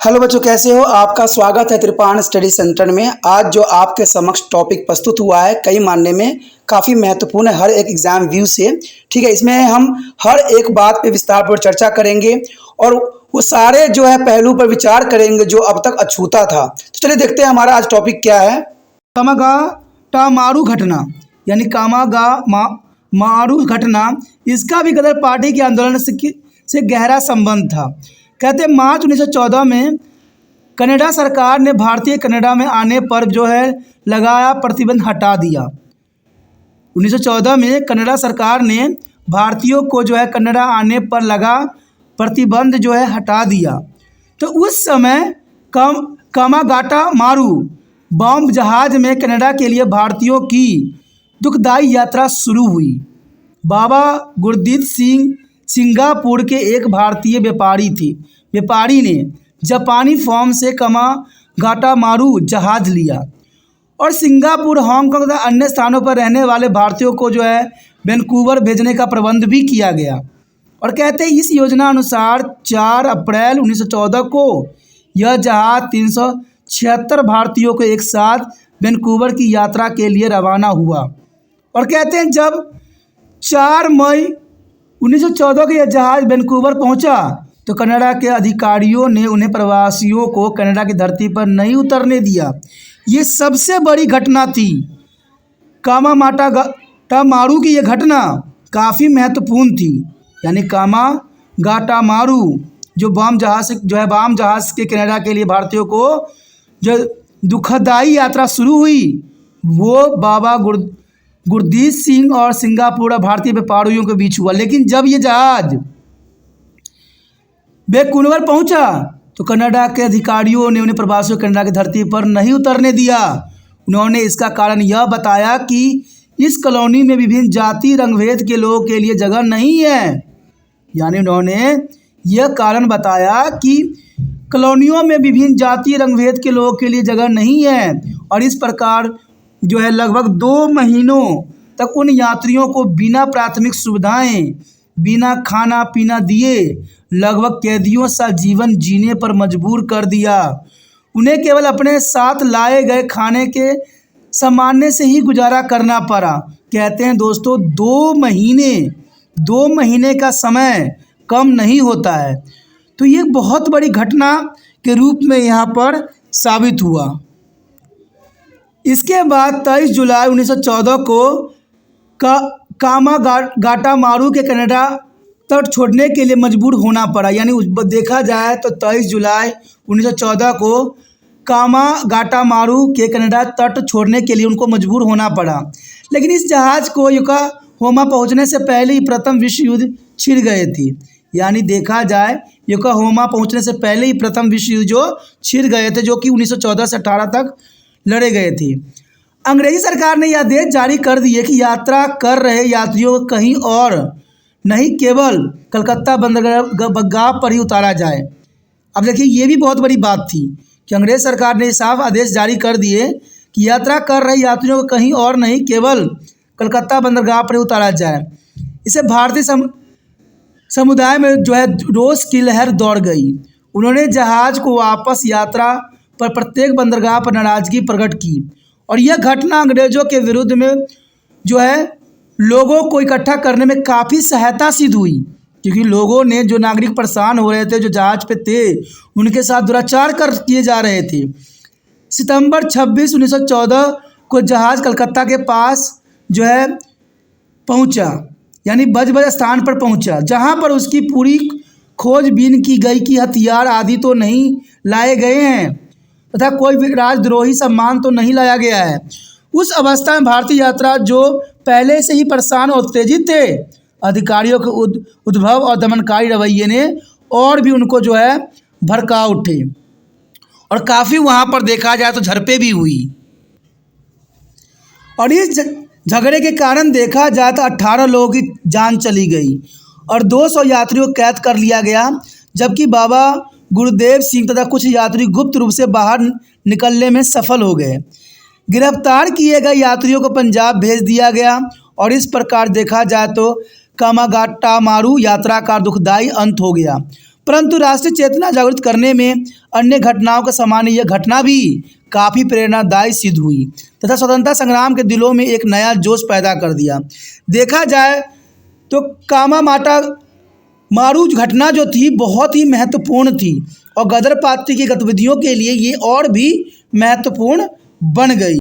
Hello बच्चों, कैसे हो? आपका स्वागत है त्रिपाण स्टडी सेंटर में। आज जो आपके समक्ष टॉपिक प्रस्तुत हुआ है कई मानने में काफ़ी महत्वपूर्ण है हर एक एग्जाम व्यू से। ठीक है, इसमें हम हर एक बात पे विस्तार पर चर्चा करेंगे और वो सारे जो है पहलू पर विचार करेंगे जो अब तक अछूता था। तो चलिए देखते हैं हमारा आज टॉपिक क्या है। कामागाटामारू घटना यानी मारू घटना, इसका भी गदर पार्टी के आंदोलन से गहरा संबंध था। कहते हैं मार्च 1914 में कनाडा सरकार ने भारतीय कनाडा में आने पर जो है लगाया प्रतिबंध हटा दिया। 1914 में कनाडा सरकार ने भारतीयों को जो है कनाडा आने पर लगा प्रतिबंध जो है हटा दिया। तो उस समय कामागाटामारू बॉम्ब जहाज में कनाडा के लिए भारतीयों की दुखदाई यात्रा शुरू हुई। बाबा गुरदीप सिंह सिंगापुर के एक भारतीय व्यापारी ने जापानी फॉर्म से कामागाटामारू जहाज लिया और सिंगापुर, हांगकांग तथा अन्य स्थानों पर रहने वाले भारतीयों को जो है वैंकूवर भेजने का प्रबंध भी किया गया। और कहते हैं इस योजना अनुसार 4 अप्रैल 1914 को यह जहाज 376 भारतीयों को एक साथ वैंकूवर की यात्रा के लिए रवाना हुआ। और कहते हैं जब 4 मई 1914 को यह जहाज वैंकूवर पहुंचा तो कनाडा के अधिकारियों ने उन्हें प्रवासियों को कनाडा की धरती पर नहीं उतरने दिया। ये सबसे बड़ी घटना थी। कामागाटामारू की यह घटना काफ़ी महत्वपूर्ण थी। यानी कामागाटामारू जो बम जहाज के कनाडा के लिए भारतीयों को जो दुखदाई यात्रा शुरू हुई वो बाबा गुरदीप सिंह और सिंगापुर भारतीय व्यापारियों के बीच हुआ। लेकिन जब ये जहाज वैंकूवर पहुंचा तो कनाडा के अधिकारियों ने उन्हें प्रवासियों को कनाडा की धरती पर नहीं उतरने दिया। उन्होंने इसका कारण यह बताया कि इस कॉलोनी में विभिन्न जाति रंगभेद के लोगों के लिए जगह नहीं है। यानी उन्होंने यह कारण बताया कि कॉलोनियों में विभिन्न जाति रंगभेद के लोगों के लिए जगह नहीं है और इस प्रकार जो है लगभग 2 महीनों तक उन यात्रियों को बिना प्राथमिक सुविधाएं, बिना खाना पीना दिए लगभग कैदियों सा जीवन जीने पर मजबूर कर दिया। उन्हें केवल अपने साथ लाए गए खाने के सामान्य से ही गुजारा करना पड़ा। कहते हैं दोस्तों 2 महीने का समय कम नहीं होता है। तो ये बहुत बड़ी घटना के रूप में यहाँ पर साबित हुआ। इसके बाद 23 जुलाई 1914 को कामागाटामारू के कनाडा तट छोड़ने के लिए मजबूर होना पड़ा। यानी देखा जाए तो 23 जुलाई 1914 को कामागाटामारू के कनाडा तट छोड़ने के लिए उनको मजबूर होना पड़ा। लेकिन इस जहाज़ को योकोहामा पहुंचने से पहले ही प्रथम विश्व युद्ध छिड़ गए थे। यानी देखा जाए योकोहामा पहुंचने से पहले ही प्रथम विश्व युद्ध जो छिड़ गए थे, जो कि 1914 से 18 तक लड़े गए थे। अंग्रेजी सरकार ने यह आदेश जारी कर दिए कि यात्रा कर रहे यात्रियों को कहीं और नहीं केवल कलकत्ता बंदरगाह पर ही उतारा जाए। अब देखिए ये भी बहुत बड़ी बात थी कि अंग्रेज सरकार ने साफ आदेश जारी कर दिए कि यात्रा कर रहे यात्रियों को कहीं और नहीं केवल कलकत्ता बंदरगाह पर ही उतारा जाए। इसे भारतीय समुदाय में जो है रोष की लहर दौड़ गई। उन्होंने जहाज़ को वापस यात्रा पर प्रत्येक बंदरगाह पर नाराज़गी प्रकट की और यह घटना अंग्रेज़ों के विरुद्ध में जो है लोगों को इकट्ठा करने में काफ़ी सहायता सिद्ध हुई, क्योंकि लोगों ने जो नागरिक परेशान हो रहे थे, जो जहाज़ पे थे, उनके साथ दुराचार किए जा रहे थे। सितंबर 26, 1914 को जहाज़ कलकत्ता के पास जो है पहुंचा, यानी बज स्थान पर पहुंचा, जहां पर उसकी पूरी खोजबीन की गई कि हथियार आदि तो नहीं लाए गए हैं तथा कोई भी राजद्रोही सामान तो नहीं लाया गया है। उस अवस्था में भारतीय यात्रा जो पहले से ही परेशान और उत्तेजित थे, अधिकारियों के उद्भव और दमनकारी रवैये ने और भी उनको जो है भड़का उठे और काफ़ी वहाँ पर देखा जाए तो झड़पें भी हुई। और इस झगड़े के कारण देखा जाए तो 18 लोगों की जान चली गई और 200 यात्रियों को कैद कर लिया गया, जबकि बाबा गुरुदेव सिंह तथा कुछ यात्री गुप्त रूप से बाहर निकलने में सफल हो गए। गिरफ्तार किए गए यात्रियों को पंजाब भेज दिया गया और इस प्रकार देखा जाए तो कामागाटामारू यात्रा का दुखदाई अंत हो गया। परंतु राष्ट्रीय चेतना जागृत करने में अन्य घटनाओं के समान यह घटना भी काफ़ी प्रेरणादायी सिद्ध हुई तथा स्वतंत्रता संग्राम के दिलों में एक नया जोश पैदा कर दिया। देखा जाए तो कामामाटा मारू घटना जो थी बहुत ही महत्वपूर्ण थी और गदर पार्टी की गतिविधियों के लिए ये और भी महत्वपूर्ण बन गई।